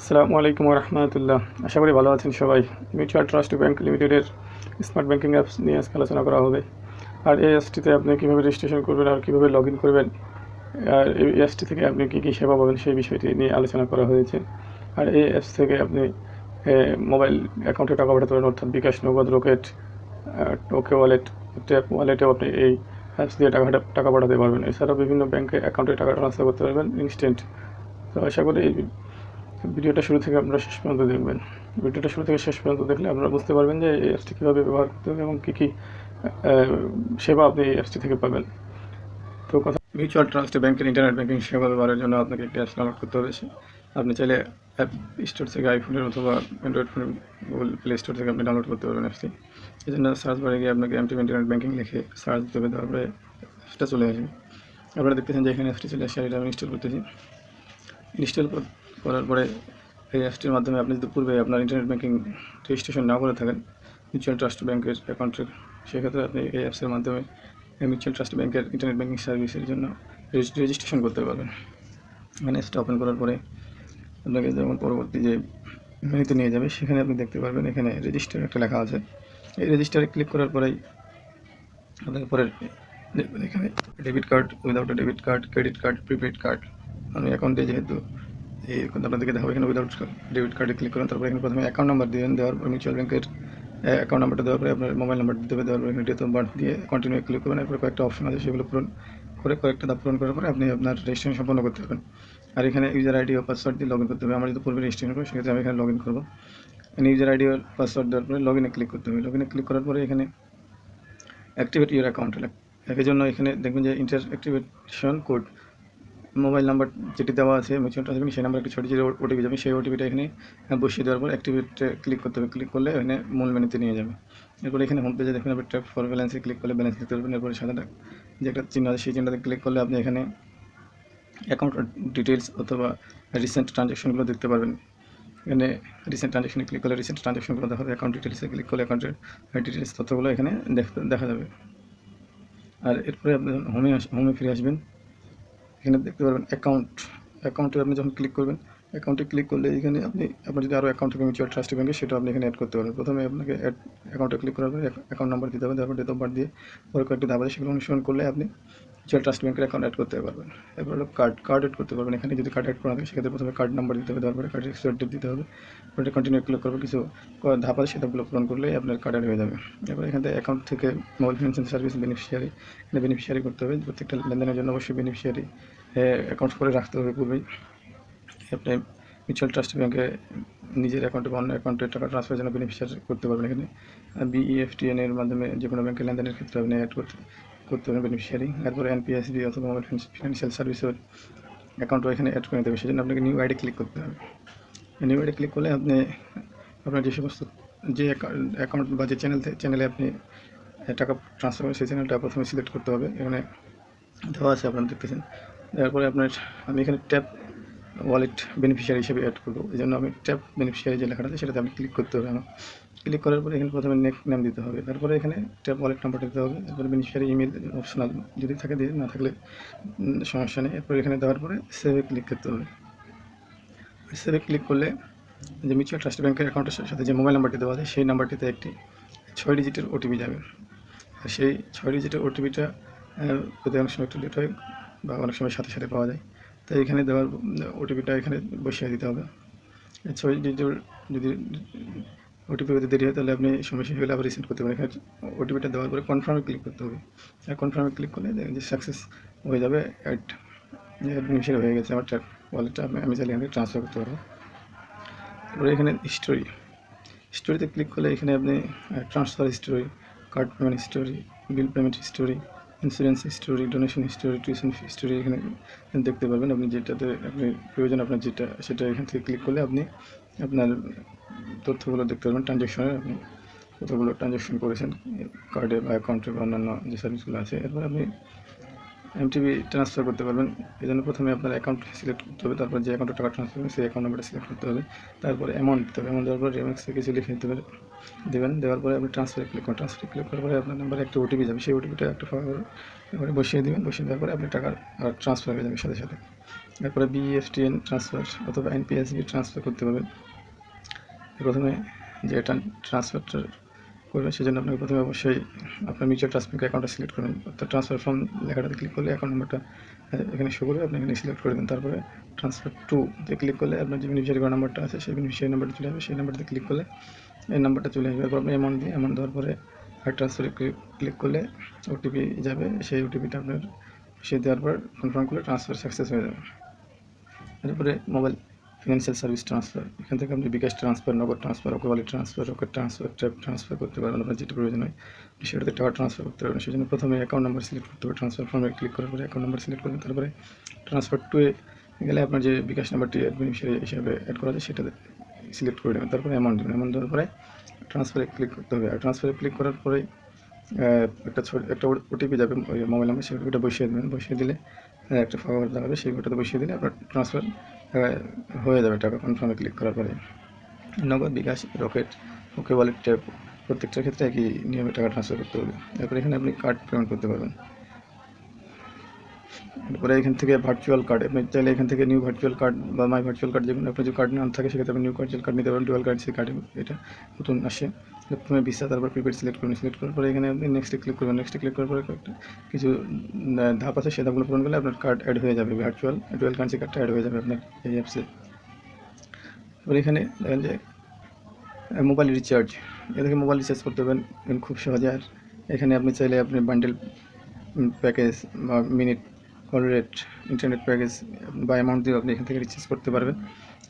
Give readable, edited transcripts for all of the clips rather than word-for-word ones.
আসসালামু আলাইকুম রহমতুল্লাহ। আশা করি ভালো আছেন সবাই। মিউচুয়াল ট্রাস্ট ব্যাংক লিমিটেডের স্মার্ট ব্যাংকিং অ্যাপস নিয়ে আজকে আলোচনা করা হবে। আর এই অ্যাপসটিতে আপনি কীভাবে রেজিস্ট্রেশন করবেন আর কীভাবে লগ ইন করবেন, আর এই অ্যাপসটি থেকে আপনি কী কী সেবা পাবেন সেই বিষয়টি নিয়ে আলোচনা করা হয়েছে। আর এই অ্যাপস থেকে আপনি মোবাইল অ্যাকাউন্টে টাকা পাঠাতে পারেন, অর্থাৎ বিকাশ, নগদ, রকেট, ওকে ওয়ালেট, ট্যাপ ওয়ালেটেও আপনি এই অ্যাপস দিয়ে টাকা পাঠাতে পারবেন। এছাড়াও বিভিন্ন ব্যাংকে অ্যাকাউন্টে টাকা ট্রান্সফার করতে পারবেন ইনস্ট্যান্ট। তো আশা করি এই ভিডিওটা শুরু থেকে আপনারা শেষ পর্যন্ত দেখবেন। ভিডিওটা শুরু থেকে শেষ পর্যন্ত দেখলে আপনারা বুঝতে পারবেন যে এই অ্যাপসটি কীভাবে ব্যবহার করতে হবে এবং কী কী সেবা আপনি এই অ্যাপসটি থেকে পাবেন। তো কথা, মিউচুয়াল ট্রাস্ট ব্যাংকের ইন্টারনেট ব্যাংকিং সেবা ব্যবহারের জন্য আপনাকে একটি অ্যাপস ডাউনলোড করতে হবে। আপনি চাইলে অ্যাপ স্টোর থেকে, আইফোনের অথবা অ্যান্ড্রয়েড ফোনের গুগল প্লে স্টোর থেকে আপনি ডাউনলোড করতে পারবেন অ্যাপসটি। এই জন্য সার্চ বারে গিয়ে আপনাকে এমটিভি ইন্টারনেট ব্যাংকিং লিখে সার্চ দিতে হবে, তারপরে অ্যাপসটা চলে আসবে। আপনারা দেখতেছেন যে এখানে অ্যাপসটি চলে আসে, এটা আমি ইনস্টল করতেছি। ইনস্টল করার পরে এই অ্যাপসটির মাধ্যমে আপনি যদি পূর্বে আপনার ইন্টারনেট ব্যাংকিং রেজিস্ট্রেশন না করে থাকেন মিউচুয়াল ট্রাস্ট ব্যাংকের অ্যাকাউন্টের, সেক্ষেত্রে আপনি এই অ্যাপসের মাধ্যমে মিউচুয়াল ট্রাস্ট ব্যাংকের ইন্টারনেট ব্যাংকিং সার্ভিসের জন্য রেজিস্ট্রেশন করতে পারবেন। এখানে অ্যাপসটা ওপেন করার পরে আপনাকে যেমন পরবর্তী যে মেনুতে নিয়ে যাবে, সেখানে আপনি দেখতে পারবেন এখানে রেজিস্টার একটা লেখা আছে। এই রেজিস্টারে ক্লিক করার পরেই আপনাকে পরে দেখবেন এখানে debit card, without debit card, credit card, prepaid card. আমি অ্যাকাউন্টে যেহেতু এই আপনাদেরকে দেখাবো, এখানে উইদাউট ডেবিট কার্ডে ক্লিক করেন। তারপরে এখানে প্রথমে অ্যাকাউন্ট নাম্বার দিবেন, দেওয়ার পর মিউচুয়াল ব্যাংকের অ্যাকাউন্ট নাম্বারটা দেওয়ার পরে আপনার মোবাইল নাম্বার দিতে হবে। দেওয়ার পরে এখানে ডেট অফ বার্থ দিয়ে কন্টিনিউ ক্লিক করবেন। এরপরে কয়েকটা অপশন আছে, সেগুলো পূরণ করে কয়েকটা ধাপ পূরণ করার পরে আপনি আপনার রেজিস্ট্রেশন সম্পন্ন করতে পারবেন। আর এখানে ইউজার আইডি ও পাসওয়ার্ড দিয়ে লগ ইন করতে হবে। আমরা যদি পূর্বে রেজিস্ট্রেশন করি, সেক্ষেত্রে আমি এখানে লগ ইন করবো। ইউজার আইডি ও পাসওয়ার্ড দেওয়ার পরে লগ ইনে ক্লিক করতে হবে। লগ ইনে ক্লিক করার পরে এখানে অ্যাক্টিভেট ইউর অ্যাকাউন্ট, এর জন্য এখানে দেখবেন যে inter activation code, mobile number যেটি দেওয়া আছে মিউচুয়াল ট্রাস্ট সেই নাম্বার একটি ছোটো যে ওটিপি যাবে, সেই ওটিপিটা এখানে বসিয়ে দেওয়ার পর অ্যাক্টিভেটে ক্লিক করতে হবে। ক্লিক করলে এখানে মূল মেনুতে নিয়ে যাবে। এরপরে এখানে হোম পেজে দেখবেন আপনি ট্যাপ ফর ব্যালেন্সে ক্লিক করলে ব্যালেন্স দিতে পারবেন। এরপরে সাথে যে একটা চিহ্ন আছে, সেই চিহ্নটাতে ক্লিক করলে আপনি এখানে অ্যাকাউন্ট ডিটেলস অথবা রিসেন্ট ট্রানজ্যাকশনগুলো দেখতে পারবেন। এখানে রিসেন্ট ট্রানজ্যাকশনে ক্লিক করলে রিসেন্ট ট্রানজ্যাকশনগুলো দেখা হবে। অ্যাকাউন্ট ডিটেলসে ক্লিক করলে অ্যাকাউন্টের ডিটেলস তথ্যগুলো এখানে দেখা যাবে। আর এরপরে আপনি হোমে ফিরে আসবেন। এখানে দেখতে পারবেন অ্যাকাউন্টে আপনি যখন ক্লিক করবেন, অ্যাকাউন্টে ক্লিক করলে এখানে আপনার যদি আরও অ্যাকাউন্ট থাকে মিউচুয়াল ট্রাস্ট ব্যাংকে, সেটা আপনি এখানে অ্যাড করতে পারবেন। প্রথমে আপনাকে অ্যাকাউন্টে ক্লিক করার পরে অ্যাকাউন্ট নাম্বার দিতে হবে, তারপর ডেট অফ বার্থ দিয়ে পরে কয়েকটি ধাপ আছে, সেগুলো অনুসরণ করলে আপনি মিউচুয়াল ট্রাস্ট ব্যাংকের অ্যাকাউন্ট অ্যাড করতে পারবেন। এরপর হলো কার্ড অ্যাড করতে পারবেন। এখানে যদি কার্ড অ্যাড করা থাকে, সেক্ষেত্রে প্রথমে কার্ড নাম্বার দিতে হবে, তারপরে কার্ডের এক্সপায়ার ডেট দিতে হবে, পরে কন্টিনিউ ক্লিক করবে। কিছু ধাপ আছে, সেটাগুলো পূরণ করলেই আপনার কার্ড অ্যাড হয়ে যাবে। এরপর এখান থেকে অ্যাকাউন্ট থেকে মোবাইল ফিনান্সিয়াল সার্ভিস বেনিফিশিয়ারি, এখানে বেনিফিশিয়ারি করতে হবে। প্রত্যেকটা লেনদেনের জন্য অবশ্যই বেনিফিশিয়ারি অ্যাকাউন্ট করে রাখতে হবে পূর্বেই। আপনি মিউচুয়াল ট্রাস্ট ব্যাংকে নিজের অ্যাকাউন্টে বা অন্য অ্যাকাউন্টে টাকা ট্রান্সফারের জন্য বেনিফিশিয়ারি করতে পারবেন। এখানে বিইএফটিএন এর মাধ্যমে যে কোনো ব্যাংকের লেনদেনের ক্ষেত্রে আপনি অ্যাড করতে পারবেন বেনিফিশিয়ারি। এরপরে এনপিএসবি অথবা মোবাইল ফিনান্সিয়াল সার্ভিসের অ্যাকাউন্টও এখানে অ্যাড করে নিতে হবে। সেজন্য আপনাকে নিউ আইডি ক্লিক করতে হবে। নিউ আইডি ক্লিক করলে আপনি আপনার যে সমস্ত যে অ্যাকাউন্ট বা যে চ্যানেলে আপনি টাকা ট্রান্সফার করেন, সেই চ্যানেলটা প্রথমে সিলেক্ট করতে হবে। এখানে দেওয়া আছে, আপনারা দেখতেছেন। তারপরে আমি এখানে ট্যাপ ওয়ালেট বেনিফিশিয়ারি হিসেবে অ্যাড করবো। এই জন্য আমি ট্যাপ বেনিফিশিয়ারি যে লেখাটা আছে, সেটাতে আমি ক্লিক করতে হবে। আমার ক্লিক করার পরে এখানে প্রথমে নেম দিতে হবে, তারপরে এখানে ট্যাপ ওয়ালেট নাম্বারটা দিতে হবে। তারপরে বেনিফিশিয়ারি ইমেল অপশনাল, যদি থাকে দিয়ে, না থাকলে সমস্যা নেই। এরপরে এখানে দেওয়ার পরে সেভে ক্লিক করতে হবে। সেভে ক্লিক করলে যে মিউচুয়াল ট্রাস্ট ব্যাংকের অ্যাকাউন্টের সাথে যে মোবাইল নাম্বারটি দেওয়া আছে, সেই নাম্বারটিতে একটি 6 ডিজিটের ওটিপি যাবে। আর সেই 6 ডিজিটের ওটিপিটা যদি অনেক সময় একটু লেট হয় বা অনেক সময় সাথে সাথে পাওয়া যায়, তাই এখানে দেওয়ার ওটিপিটা এখানে বসিয়ে দিতে হবে। 6 ডিজিটের যদি ওটিপি পেতে দেরি হয়, তাহলে আপনি সময় শেষ হলে আবার রিসেন্ট করতে পারেন। এখানে ওটিপিটা দেওয়ার পরে কনফার্মে ক্লিক করতে হবে। আর কনফার্মে ক্লিক করলে যে সাকসেস হয়ে যাবে, বেনিফিশিয়ারি হয়ে গেছে আমার ওয়ালেটটা। আমি চাইলে এখানে ট্রান্সফার করতে পারবো। তারপরে এখানে স্টোরিতে ক্লিক করলে এখানে আপনি transfer history, card payment history, bill payment history, insurance history, donation history, tuition history এখানে দেখতে পারবেন। আপনি যেটাতে আপনি প্রয়োজন, আপনার সেটা এখান থেকে ক্লিক করলে আপনি আপনার তথ্যগুলো দেখতে পারবেন। ট্রানজ্যাকশনের আপনি কতগুলো ট্রানজ্যাকশন করেছেন কার্ডে বা অ্যাকাউন্টে বা অন্যান্য যে সার্ভিসগুলো আছে। এরপর আপনি এমটিবি ট্রান্সফার করতে পারবেন। এই জন্য প্রথমে আপনার অ্যাকাউন্ট সিলেক্ট করতে হবে, তারপর যে অ্যাকাউন্টে টাকা ট্রান্সফার করবেন সেই অ্যাকাউন্ট নাম্বারটা সিলেক্ট করতে হবে। তারপরে অ্যামাউন্ট দিতে হবে। অ্যামাউন্ট দেওয়ার পর রেমিক্সে কিছু লিখে দেবেন। দেওয়ার পরে আপনি ট্রান্সফারে ক্লিক করেন। ট্রান্সফারে ক্লিক করার পরে আপনার নাম্বারে একটা ওটিপি যাবে, সেই ওটিপিটা একটা বসিয়ে দেবেন। বসিয়ে দেওয়ার পরে আপনার টাকা ট্রান্সফার হয়ে যাবে সাথে সাথে। তারপরে বিএফটিএন ট্রান্সফার অথবা এনপিএসবি ট্রান্সফার করতে পারবেন। প্রথমে যে ট্রান্সফারটা করবেন সেজন্য আপনাকে প্রথমে অবশ্যই আপনার মিউচুয়াল ট্রাস্ট ব্যাংক অ্যাকাউন্টটা সিলেক্ট করবেন, অর্থাৎ ট্রান্সফার ফ্রম লেখাটাতে ক্লিক করলে অ্যাকাউন্ট নাম্বারটা এখানে শো করবে, আপনি এখানে সিলেক্ট করে দেবেন। তারপরে ট্রান্সফার টু তে ক্লিক করলে আপনার যে বেনিফিশিয়ারি নাম্বারটা আছে সেই বেনিফিশিয়ারি নাম্বারটা চলে আসবে, সেই নাম্বারটাতে ক্লিক করলে এই নাম্বারটা চলে আসবে। এরপর আপনি অ্যামাউন্ট দেওয়ার পরে আর ট্রান্সফারে ক্লিক করলে ওটিপি যাবে, সেই ওটিপিটা আপনার সে দেওয়ার পর কনফার্ম করলে ট্রান্সফার সাকসেস হয়ে যাবে। এরপরে মোবাইল ফিনান্সিয়াল সার্ভিস ট্রান্সফার, এখান থেকে আপনি বিকাশ ট্রান্সফার, নগদ transfer, wallet transfer, rocket transfer, tap transfer করতে পারবেন। আপনার যেটা প্রয়োজন হয় সেটাতে টাকা ট্রান্সফার করতে পারবেন। সেই জন্য প্রথমে অ্যাকাউন্ট নাম্বার সিলেক্ট করতে হবে, ট্রান্সফার ফর্মে ক্লিক করার পরে অ্যাকাউন্ট নাম্বার সিলেক্ট করবেন। তারপরে ট্রান্সফার টু এ গেলে আপনার যে বিকাশ নাম্বারটি বেনিফিশিয়ারি হিসেবে অ্যাড করা যায় সেটা সিলেক্ট করে দেবেন। তারপরে অ্যামাউন্ট দেবেন, অ্যামাউন্ট দেওয়ার পরে ট্রান্সফারে ক্লিক করতে হবে। আর ট্রান্সফারে ক্লিক করার পরে একটা ওটিপি যাবে ওই মোবাইল নাম্বার, সেই ওটিপিটা বসিয়ে দেবেন। বসিয়ে দিলে একটা ফরওয়ার্ড দেখাবে, সেই ওটাতে বসিয়ে দিলে আপনার ট্রান্সফার হয়ে যাবে টাকা কনফার্মে ক্লিক করার পরে। নগদ, বিকাশ, রকেট, ওকে ওয়ালেট, ট্যাপ প্রত্যেকটার ক্ষেত্রে একই নিয়মে টাকা ট্রান্সফার করতে হবে। এরপরে এখানে আপনি কার্ড পেমেন্ট করতে পারবেন। এরপরে এখান থেকে ভার্চুয়াল কার্ড, আপনি চাইলে এখান থেকে নিউ ভার্চুয়াল কার্ড বা মাই ভার্চুয়াল কার্ড যেগুলো আপনার যে কার্ড নাম থাকে সেক্ষেত্রে আপনি নিউ ভার্চুয়াল কার্ড নিতে পারেন। ডুয়াল কার্ড সেই কার্ড এটা নতুন আসে, প্রথমে ভিসা তারপর প্রিপেড সিলেক্ট করুন। সিলেক্ট করার পরে এখানে আপনি নেক্সটে ক্লিক করবেন। নেক্সটে ক্লিক করার পরে কিছু ধাপ আছে, সেই ধাপগুলো পূরণ করলে আপনার কার্ড অ্যাড হয়ে যাবে, ভার্চুয়াল ডুয়াল কারেন্সি কার্ডটা অ্যাড হয়ে যাবে আপনার এই অ্যাপসে। এবার এখানে দেখেন যে মোবাইল রিচার্জ, এ থেকে মোবাইল রিচার্জ করতে পারবেন খুব সহজে। আর এখানে আপনি চাইলে আপনি বান্ডেল প্যাকেজ বা minute call rate, internet package বা অ্যামাউন্ট দিয়ে আপনি এখান থেকে রিচার্জ করতে পারবেন।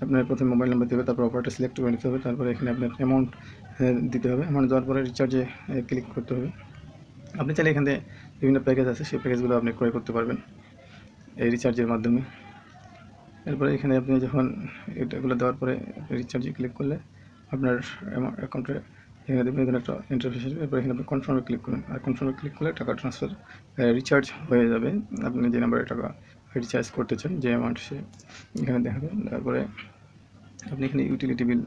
আপনার প্রথমে মোবাইল নাম্বার দিতে হবে, তারপর অপারেটর সিলেক্ট করে নিতে হবে, তারপরে এখানে আপনার অ্যামাউন্ট দিতে হবে। অ্যামাউন্ট দেওয়ার পরে রিচার্জে ক্লিক করতে হবে। আপনি চাইলে এখানে বিভিন্ন প্যাকেজ আছে, সেই প্যাকেজগুলো আপনি ক্রয় করতে পারবেন এই রিচার্জের মাধ্যমে। এরপরে এখানে আপনি যখন এটাগুলো দেওয়ার পরে রিচার্জে ক্লিক করলে আপনার অ্যাকাউন্টে এখানে দেখবেন এখানে একটা ইন্টারফেস আসবে। এরপর এখানে আপনি কনফার্মে ক্লিক করুন, আর কনফার্মে ক্লিক করলে টাকা ট্রান্সফার রিচার্জ হয়ে যাবে। আপনি যে নাম্বারে টাকা রিচার্জ করতে চান যে অ্যামাউন্ট সে এখানে দেখাবে। তারপরে আপনি এখানে ইউটিলিটি বিল,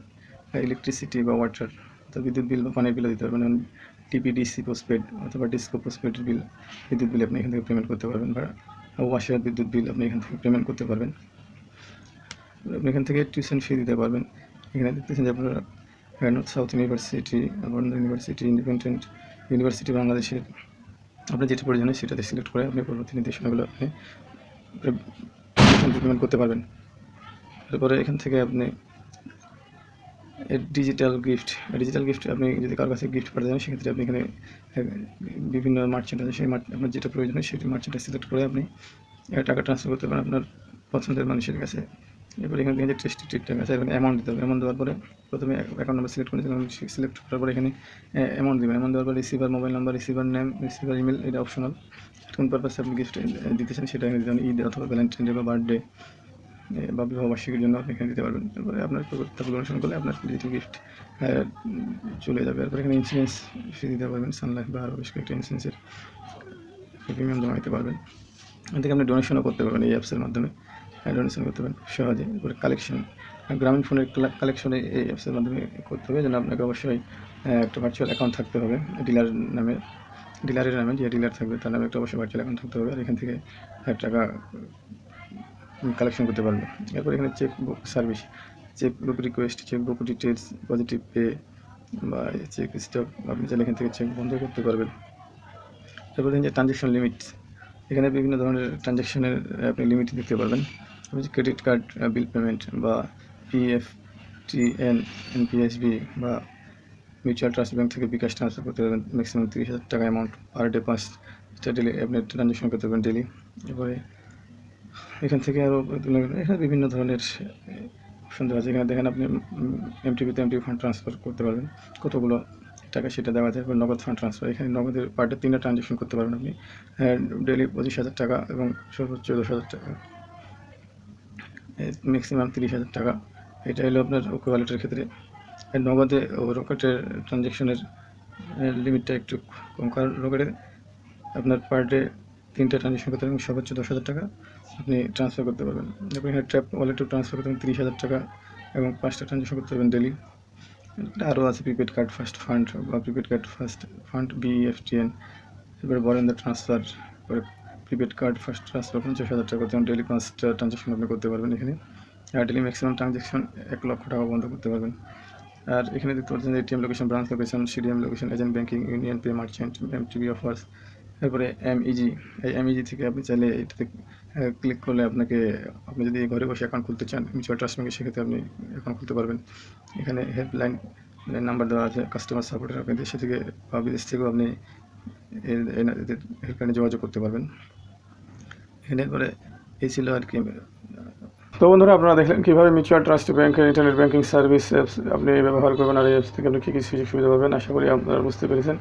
ইলেকট্রিসিটি বা ওয়াটার অর্থাৎ বিদ্যুৎ বিল বা পানির বিলও দিতে পারবেন। যেমন টিপিডিসি পোস্টপেড অথবা ডিসকো পোস্টপেডের বিল, বিদ্যুৎ বিল আপনি এখান থেকে পেমেন্ট করতে পারবেন, বা ওয়াশার বিদ্যুৎ বিল আপনি এখান থেকে পেমেন্ট করতে পারবেন। আপনি এখান থেকে টিউশন ফি দিতে পারবেন। এখানে দেখতেছেন যে আপনারা north south university, Barendra university, independent university বাংলাদেশের আপনার যেটা প্রয়োজন হয় সেটাতে সিলেক্ট করে আপনি পরবর্তী নির্দেশনাগুলো আপনি পেমেন্ট করতে পারবেন। তারপরে এখান থেকে আপনি ডিজিটাল গিফট আপনি যদি কারোর কাছে গিফট পাঠাতে চান সেক্ষেত্রে আপনি এখানে বিভিন্ন মার্চেন্ট আছে, সেই আপনার যেটা প্রয়োজন হয় সেটি মার্চেন্টটা সিলেক্ট করে আপনি টাকা ট্রান্সফার করতে পারেন আপনার পছন্দের মানুষের কাছে। এরপরে এখানে যে টেস্টি ট্রিটটা আছে এখানে অ্যামাউন্ট দিতে হবে। অ্যামাউন্ট দেওয়ার পরে প্রথমে অ্যাকাউন্ট নাম্বার সিলেক্ট করে সিলেক্ট করার পরে এখানে অ্যামাউন্ট দেবেন। অ্যামাউন্ট দেওয়ার পরে receiver mobile number, receiver name, receiver email, এটা অপশনাল। কোন পারপাসে আপনি গিফট দিতে চান সেটা এখানে দিতে, ঈদ অথবা ভ্যালেন্টাইন ডে বা বার্থডে বা বিবাহবার্ষিকীর জন্য আপনি এখানে দিতে পারবেন। তারপরে আপনার তারপর অনুসরণ করলে আপনার ডিজিটাল গিফট চলে যাবে। এরপর এখানে ইন্স্যুরেন্স ফি দিতে পারবেন, সানলাইফ বা আরও বেশ কয়েকটা ইন্স্যুরেন্সের প্রিমিয়াম জমা দিতে পারবেন। এখান থেকে আপনি ডোনেশনও করতে পারবেন এই অ্যাপসের মাধ্যমে, ডোনেশন করতে পারেন সহজে। এরপরে কালেকশন, গ্রামীণ ফোনের কালেকশনে এই অ্যাপসের মাধ্যমে করতে হবে, যেন আপনাকে অবশ্যই একটা ভার্চুয়াল অ্যাকাউন্ট থাকতে হবে ডিলারের নামে, যে ডিলার থাকবে তার নামে একটা অবশ্যই ভার্চুয়াল অ্যাকাউন্ট থাকতে হবে। আর এখান থেকে টাকা কালেকশন করতে পারবে। এরপর এখানে chequebook service, chequebook request, chequebook details, positive pay বা চেক স্টপ, আপনি চাইলে এখান থেকে চেক বন্ধ করতে পারবেন। তারপর দেখেন যে ট্রানজ্যাকশন লিমিট, এখানে বিভিন্ন ধরনের ট্রানজ্যাকশনের আপনি লিমিট দেখতে পারবেন। ক্রেডিট কার্ড বিল পেমেন্ট বা পিএফটিএন, এনপিএসবি বা মিউচুয়াল ট্রাস্ট ব্যাংক থেকে বিকাশ ট্রান্সফার করতে পারবেন ম্যাক্সিমাম 30,000 টাকা অ্যামাউন্ট পার ডে, 5টা ডেলি আপনি ট্রানজ্যাকশন করতে পারবেন ডেলি। এরপরে এখান থেকে আরও এখানে বিভিন্ন ধরনের অপশন দেওয়া আছে। এখানে দেখেন আপনি এমটিপিতে এমটিপি ফান্ড ট্রান্সফার করতে পারবেন, কতগুলো টাকা সেটা দেওয়া যায়। নগদ ফান্ড ট্রান্সফার, এখানে নগদের পার ডে 3টা ট্রানজ্যাকশন করতে পারবেন আপনি, ডেলি 25,000 টাকা এবং সর্বোচ্চ 10,000 টাকা, ম্যাক্সিমাম 30,000 টাকা। এটা হলো আপনার ওকে ওয়ালেটের ক্ষেত্রে। আর নগদে রকেটের ট্রানজ্যাকশনের লিমিটটা একটু কম, কারণ রকেটে আপনার পার ডে 3টা ট্রানজ্যাকশন করতে পারবেন, সর্বোচ্চ 10,000 টাকা আপনি ট্রান্সফার করতে পারবেন। এরপর এখানে ট্র্যাপ ওয়ালেটও ট্রান্সফার করতে পারবেন 30,000 টাকা এবং 5টা ট্রানজ্যাকশন করতে পারবেন ডেলি। আরও আছে প্রিপেড কার্ড ফার্স্ট ফান্ড বা prepaid card first fund, BEFTN, এরপরে বরেন্দ্র ট্রান্সফার, পরে প্রিপেড কার্ড ফার্স্ট ট্রান্সফার 50,000 টাকা করতে ডেলি 5টা ট্রানজাকশন আপনি করতে পারবেন এখানে। আর ডেলি ম্যাক্সিমাম ট্রানজাকশন 1,00,000 টাকা পর্যন্ত করতে পারবেন। আর এখানে দেখতে পাচ্ছেন ATM location, branch location, CDM location, agent banking, union pay, merchant, MTB offers, তারপরে এমইজি। এই এমইজি থেকে আপনি চাইলে এটাতে ক্লিক করলে আপনি যদি ঘরে বসে অ্যাকাউন্ট খুলতে চান মিউচুয়াল ট্রাস্ট ব্যাঙ্কে, সেক্ষেত্রে আপনি অ্যাকাউন্ট খুলতে পারবেন। এখানে হেল্পলাইন নাম্বার দেওয়া আছে কাস্টমার সাপোর্টের, আপনি দেশে থেকে বা বিদেশ থেকেও আপনি হেল্পলাইনে যোগাযোগ করতে পারবেন। এখানে পরে এই ছিল আর কি। তো বন্ধুরা, আপনারা দেখলেন কীভাবে মিউচুয়াল ট্রাস্ট ব্যাঙ্কের ইন্টারনেট ব্যাঙ্কিং সার্ভিস অ্যাপস আপনি ব্যবহার করবেন, আর এই অ্যাপস থেকে আপনি কী কী সুযোগ সুবিধা পাবেন। আশা করি আপনারা বুঝতে পেরেছেন।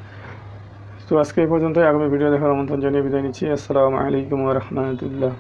তো আজকে এই পর্যন্তই। আগামী ভিডিও দেখার আমন্ত্রণ জানিয়ে বিদায় নিচ্ছি। আসসালামু আলাইকুম ওয়া রাহমাতুল্লাহ।